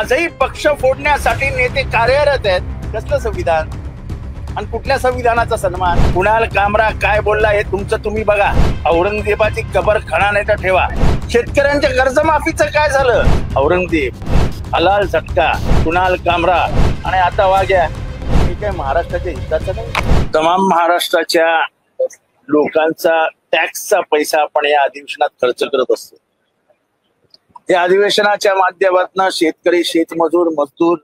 आजही पक्ष फोडण्यासाठी नेते कार्यरत आहेत. कसलं संविधान आणि कुठल्या संविधानाचा सन्मान? कुणाल कामरा काय बोलला हे तुमचं तुम्ही बघा. औरंगजेबाची कबर खणा नाही तर ठेवा. शेतकऱ्यांच्या कर्जमाफीचं काय झालं? औरंगजेब, हलाल झटका, कुणाल कामरा आणि आता वाग्या. हे काय महाराष्ट्राच्या हिताचं नाही? तमाम महाराष्ट्राच्या लोकांचा टॅक्सचा पैसा आपण या अधिवेशनात खर्च करत असतो. या अधिवेशनाच्या माध्यमातून शेतकरी, शेतमजूर, मजदूर,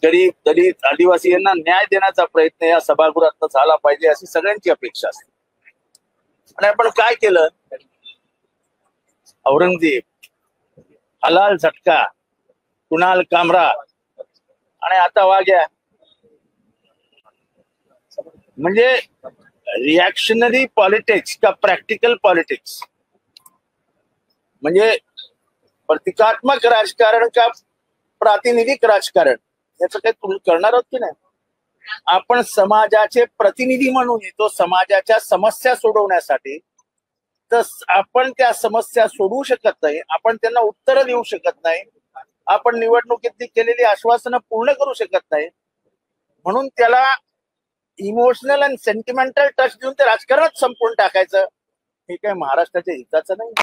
गरीब, दलित, आदिवासी यांना न्याय देण्याचा प्रयत्न या सभागृहात झाला पाहिजे अशी सगळ्यांची अपेक्षा असते. आणि आपण काय केलं? औरंगजेब, हलाल झटका, कुणाल कामरा आणि आता वाग्या. म्हणजे रिॲक्शनरी पॉलिटिक्स का प्रॅक्टिकल पॉलिटिक्स? म्हणजे प्रतिकात्मक राजकारण का प्रातिनिधिक राजकारण? याचं काही तुम्ही करणार आहोत की नाही? आपण समाजाचे प्रतिनिधी म्हणून येतो समाजाच्या समस्या सोडवण्यासाठी. तर आपण त्या समस्या सोडवू शकत नाही, आपण त्यांना उत्तर देऊ शकत नाही, आपण निवडणुकीतली केलेली आश्वासनं पूर्ण करू शकत नाही. म्हणून त्याला इमोशनल आणि सेंटिमेंटल टच देऊन ते राजकारणात संपवून टाकायचं हे काय महाराष्ट्राच्या हिताचं नाही.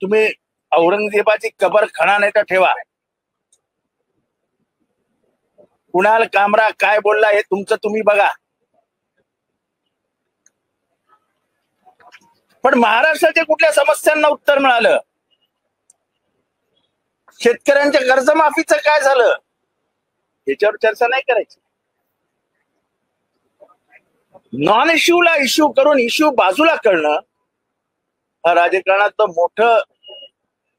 तुम्ही औरंगजेबाची कबर खणा नाही तर ठेवा. कुणाल कामरा काय बोलला हे तुमचं तुम्ही बघा. पण महाराष्ट्राच्या कुठल्या समस्यांना उत्तर मिळालं? शेतकऱ्यांच्या कर्जमाफीचं काय झालं? याच्यावर चर्चा नाही करायची. नॉन इश्यूला इश्यू करून इश्यू बाजूला करणं हा राजकारणात मोठं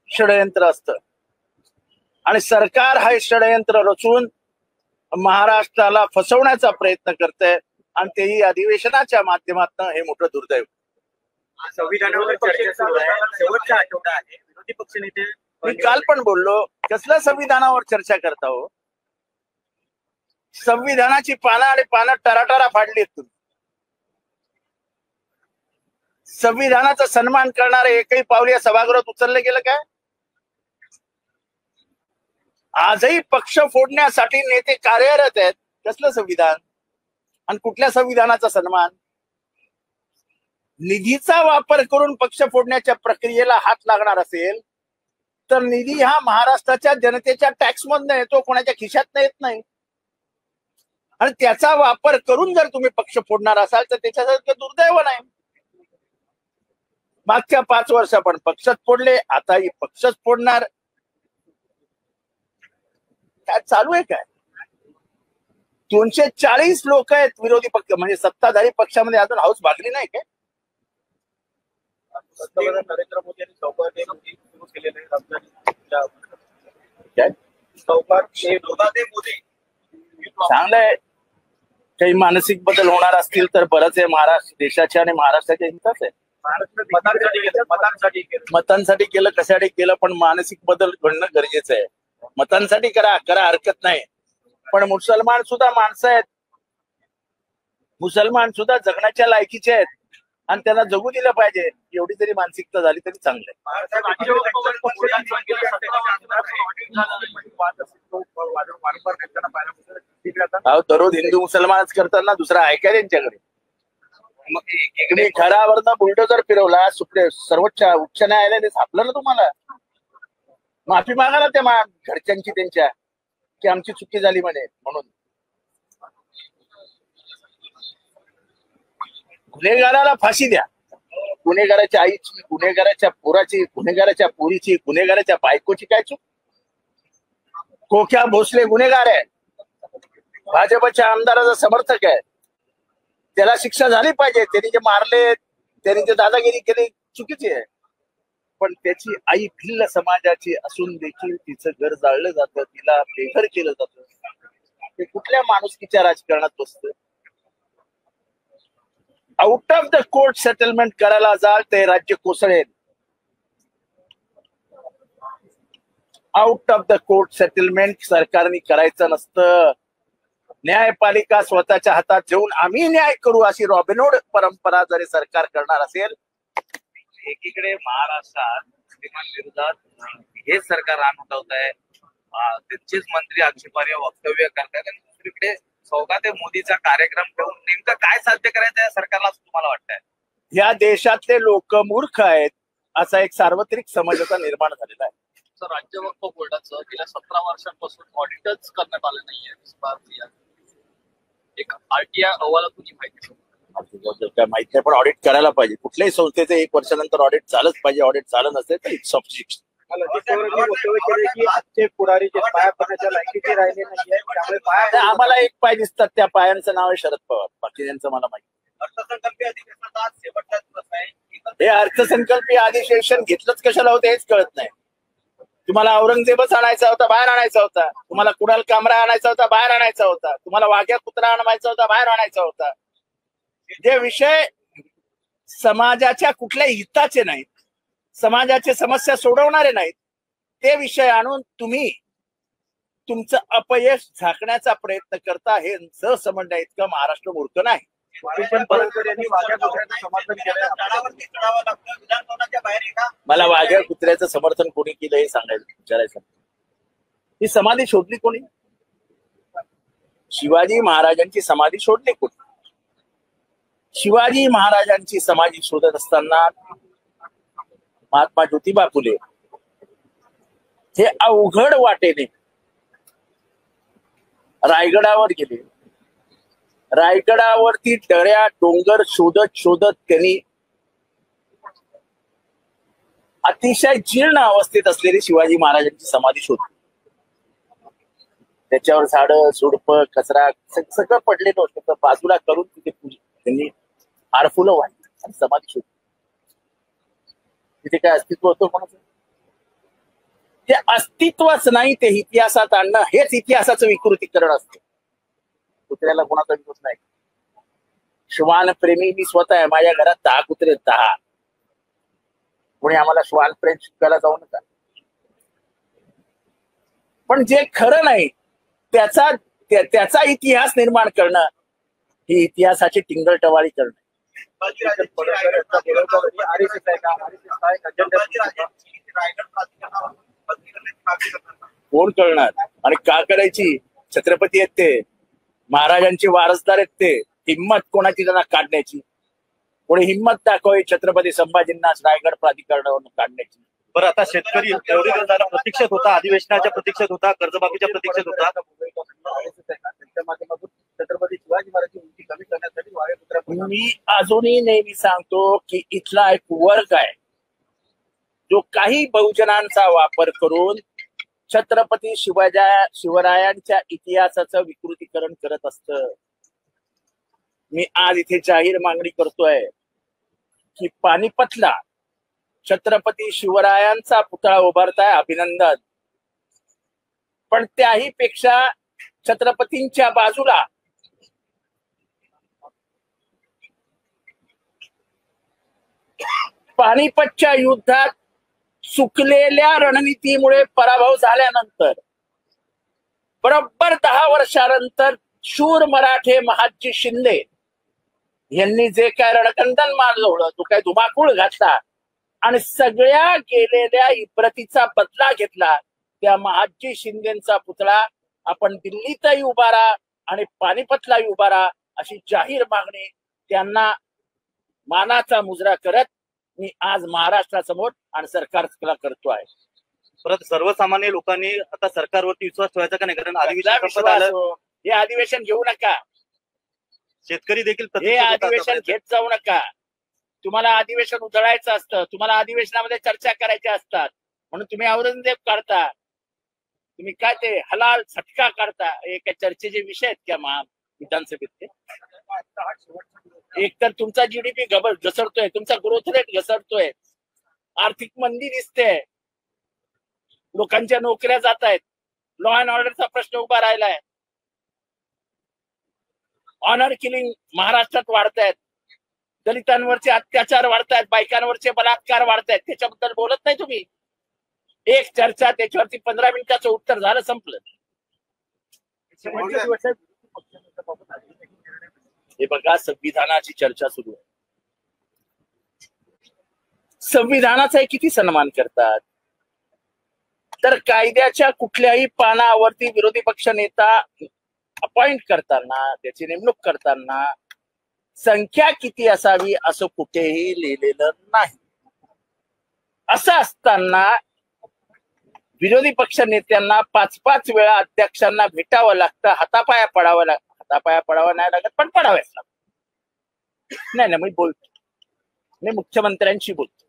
षडयंत्र असतं. आणि सरकार हा षडयंत्र रचून महाराष्ट्राला फसवण्याचा प्रयत्न करतंय आणि तेही अधिवेशनाच्या माध्यमातून. हे मोठं दुर्दैव. संविधानावर चर्चा सुरू आहे, शेवटचा आठवडा आहे. विरोधी पक्षनेते मी काल पण बोललो, कसल्या संविधानावर चर्चा करता हो? संविधानाची पानं आणि पानं टराटरा फाडलीत तुम्ही. संविधानाचा सन्मान करणारे एकही पाऊल या सभागृहात उचललं गेलं काय? आजही पक्ष फोडण्यासाठी नेते कार्यरत आहेत. कसलं संविधान आणि कुठल्या संविधानाचा सन्मान? निधीचा वापर करून पक्ष फोडण्याच्या प्रक्रियेला हात लागणार असेल तर निधी हा महाराष्ट्राच्या जनतेच्या टॅक्स मधनं येतो, कोणाच्या खिशात येत नाही. आणि त्याचा वापर करून जर तुम्ही पक्ष फोडणार असाल तर त्याच्यासारखं दुर्दैव नाही. मागच्या 5 वर्ष आपण पक्षच फोडले, आताही पक्षच फोडणार. काय चालू आहे काय? 240 लोक आहेत विरोधी पक्ष, म्हणजे सत्ताधारी पक्षामध्ये अजून हाऊस भागली नाही काय? नरेंद्र मोदी यांनी चौकात सुरू केलेलं चांगलंय. काही मानसिक बदल होणार असतील तर बरंच आहे. महाराष्ट्र देशाच्या आणि महाराष्ट्राच्या हिताच आहे. मतांसाठी केलं, कशासाठी केलं, पण मानसिक बदल घडणं गरजेचं आहे. मतांसाठी करा हरकत नाही, पण मुसलमान सुद्धा माणसं आहेत. मुसलमान सुद्धा जगण्याच्या लायकीचे आहेत आणि त्यांना जगू दिलं पाहिजे. एवढी जरी मानसिकता झाली तरी चांगलं आहे. दररोज हिंदू मुसलमानच करताना दुसरा आहे काय त्यांच्याकडे? इकडे घरावरनं बुलडोजर फिरवला, सर्वोच्च उच्च न्यायालयाने सापलं ना तुम्हाला. माफी मागा ना त्या घरच्यांची त्यांच्या, की आमची चुकी झाली म्हणे. म्हणून गुन्हेगाराला फाशी द्या. गुन्हेगाराच्या आईची, गुन्हेगाराच्या पोराची, गुन्हेगाराच्या पोरीची, गुन्हेगाराच्या बायकोची काय चूक? कोक्या भोसले गुन्हेगार आहे, भाजपच्या आमदाराचा समर्थक आहे, त्याला शिक्षा झाली पाहिजे. त्यांनी जे मारले, त्यांनी जे दादागिरी केली चुकीची आहे. पण त्याची आई भिल्ल समाजाची असून देखील तिचं घर जाळलं जातं, तिला बेघर केलं जातं. ते कुठल्या माणुसकीच्या राजकारणात बसतं? Out of the court settlement करायला जाल ते राज्य कोसळेल. Out of the court settlement सरकारने करायचं नसतं. न्यायपालिका स्वतःच्या हातात घेऊन आम्ही न्याय करू अशी रॉबिनहूड परंपरा जरी सरकार करणार असेल. एकीकडे महाराष्ट्रात विरोधात हेच सरकार रान उठवत आहे. त्यांचेच मंत्री आक्षेपार्ह वक्तव्य करतात आणि दुसरीकडे सौगात मोदीचा कार्यक्रम ठेवून नेमकं काय साध्य करायचं आहे सरकारला असं तुम्हाला वाटतंय? या देशातले लोक मूर्ख आहेत असा एक सार्वत्रिक समजता निर्माण झालेला आहे. राज्य वक्फ बोर्डाचं गेल्या 17 वर्षांपासून ऑडिटच करण्यात आलं नाहीये. एक आरटीआय अहवालातून ही माहिती काय माहित नाही, पण ऑडिट करायला पाहिजे. कुठल्याही संस्थेचं 1 वर्षानंतर ऑडिट झालंच पाहिजे. ऑडिट झालं नसेल तर इट्स ऑफ शिक्ष. आजचे पुढारी जे पाया पडण्याच्या लायकीचे राहिले नाहीये, त्यामुळे पाया आम्हाला एक पाय दिसतात, त्या पायांचं नाव आहे शरद पवार. बाकी त्यांचं मला माहिती. अर्थसंकल्पीय अधिवेशनाचा आज शेवटचा दिवस आहे. हे अर्थसंकल्पीय अधिवेशन घेतलंच कशाला होतं हेच कळत नाही. तुम्हाला औरंगजेबच आणायचा होता, बाहेर आणायचा होता. तुम्हाला कुणाल कामरा आणायचा होता, बाहेर आणायचा होता. तुम्हाला वाघ्या कुत्रा आणायचा होता, बाहेर आणायचा होता. जे विषय समाजाच्या कुठल्याही हिताचे नाहीत, समाजाचे समस्या सोडवणारे नाहीत, ते विषय आणून तुम्ही तुमचं अपयश झाकण्याचा प्रयत्न करता. हे समजण्या इतकं महाराष्ट्र मूर्ख नाही. मला वाघ्या कुत्र्याचं समर्थन कोणी केलं हे सांगायचं, विचारायचं. ही समाधी शोधली कोणी? शिवाजी महाराजांची समाधी शोधली कोणी? शिवाजी महाराजांची समाधी शोधत असताना महात्मा ज्योतिबा फुले हे अवघड वाटेने रायगडावर गेले. रायगडावरती दऱ्या डोंगर शोधत शोधत त्यांनी अतिशय जीर्ण अवस्थेत असलेली शिवाजी महाराजांची समाधी शोधली. त्याच्यावर झाडं झुडपं कचरा सगळं पडलेलं होतं. बाजूला करून तिथे त्यांनी हारफुलं वाढली आणि समाधी शोधली. तिथे काय अस्तित्व होतं कोणाचं? ते अस्तित्वच नाही, ते इतिहासात आणणं हेच इतिहासाचं विकृतीकरण असतं. कुत्र्याला कोणाचा विरोध नाही. श्वान प्रेमी मी स्वतः आहे. माझ्या घरात 10 कुत्रे, 10. कोणी आम्हाला श्वान प्रेम शिकायला जाऊ नका. पण जे खरं नाही त्याचा इतिहास निर्माण करणं ही इतिहासाची टिंगलटवाळी करणं. कोण करणार आणि का करायची? छत्रपती आहेत ते, महाराजांचे वारसदार आहेत ते. हिंमत कोणाची त्यांना काढण्याची? कोणी हिंमत दाखवावी छत्रपती संभाजींना रायगड प्राधिकरणावरून काढण्याची? बरं, आता शेतकरी एवढे दिवस झाला प्रतीक्षेत होता, अधिवेशनाच्या प्रतीक्षेत होता, कर्जमाफीच्या प्रतीक्षेत होता. त्यांच्या माध्यमातून छत्रपती शिवाजी महाराजांची उंची कमी करण्यासाठी मी अजूनही नेहमी सांगतो की इथला एक वर्ग आहे जो काही बहुजनांचा वापर करून छत्रपती शिवरायांच्या इतिहासाचं विकृतीकरण करत असतं. मी आज इथे जाहीर मागणी करतोय की पानिपतला छत्रपती शिवरायांचा पुतळा उभारताय, अभिनंदन. पण त्याही पेक्षा छत्रपतींच्या बाजूला पानिपतच्या युद्धात चुकलेल्या रणनीतीमुळे पराभव झाल्यानंतर बरोबर 10 वर्षानंतर शूर मराठे महादजी शिंदे यांनी जे काय रणकंदन मारलं, तो काय धुमाकूळ घातला आणि सगळ्या गेलेल्या इब्रतीचा बदला घेतला. त्या महादजी शिंदेचा पुतळा आपण दिल्लीतही उभारा आणि पानिपतलाही उभारा अशी जाहीर मागणी त्यांना मानाचा मुजरा करत मी आज महाराष्ट्रासमोर आणि सरकारला करतोय. परत सर्वसामान्य लोकांनी आता सरकारवरती विश्वास ठेवायचा का नाही? कारण अधिवेशन हे अधिवेशन घेऊ नका. शेतकरी देखील हे अधिवेशन घेत जाऊ नका. तुम्हाला अधिवेशन उधळायचं असतं, तुम्हाला अधिवेशनामध्ये चर्चा करायच्या असतात, म्हणून तुम्ही औरंगजेब काढता. तुम्ही काय ते हलाल सटका काढता. हे काय चर्चेचे विषय आहेत का विधानसभेत? एक तर तुमचा जीडीपी घसरतोय, तुमचा ग्रोथ रेट घसरतोय, आर्थिक मंदी दिसते, लोकांच्या नोकऱ्या जात आहेत, लॉ अँड ऑर्डरचा प्रश्न उभा राहिलाय, ऑनर किलिंग महाराष्ट्रात वाढतायत, दलितांवरचे अत्याचार वाढतायत, बायकांवरचे बलात्कार वाढतायत. त्याच्याबद्दल बोलत नाही तुम्ही. एक चर्चा, त्याच्यावरती 15 मिनिटाचं उत्तर झालं, संपलं. हे बघा, संविधानाची चर्चा सुरू आहे. संविधानाचा किती सन्मान करतात. तर कायद्याच्या कुठल्याही पानावरती विरोधी पक्ष नेता अपॉइंट करताना, त्याची नेमणूक करताना संख्या किती असावी असं कुठेही लिहिलेलं नाही. असं असताना विरोधी पक्ष नेत्यांना 5-5 वेळा अध्यक्षांना भेटावं लागतं, हातापाया पडावं नाही लागत, पण पडावंच लागतं. नाही मी बोलतो, मी मुख्यमंत्र्यांशी बोलतो,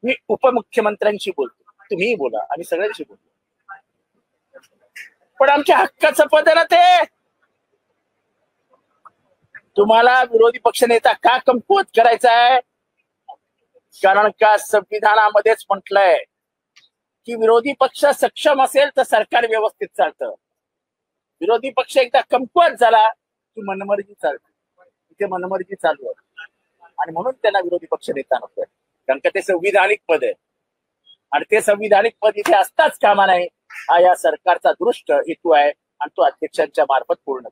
मी उपमुख्यमंत्र्यांशी बोलतो, तुम्हीही बोला, आम्ही सगळ्यांशी बोलतो. पण आमच्या हक्काचं पद आहे ना ते. तुम्हाला विरोधी पक्षनेता का कमकुवत करायचा आहे? कारण का संविधानामध्येच म्हटलंय की विरोधी पक्ष सक्षम असेल तर सरकार व्यवस्थित चालतं. विरोधी पक्ष एकदा कमकुवत झाला की मनमर्जी चालते. तिथे मनमर्जी चालू आहे आणि म्हणून त्यांना विरोधी पक्ष नेता नकोय. कारण का ते संविधानिक पद आहे आणि ते संविधानिक पद इथे असताच कामा नाही. हा या सरकारचा दृष्ट हेतू आहे आणि तो अध्यक्षांच्या मार्फत पूर्ण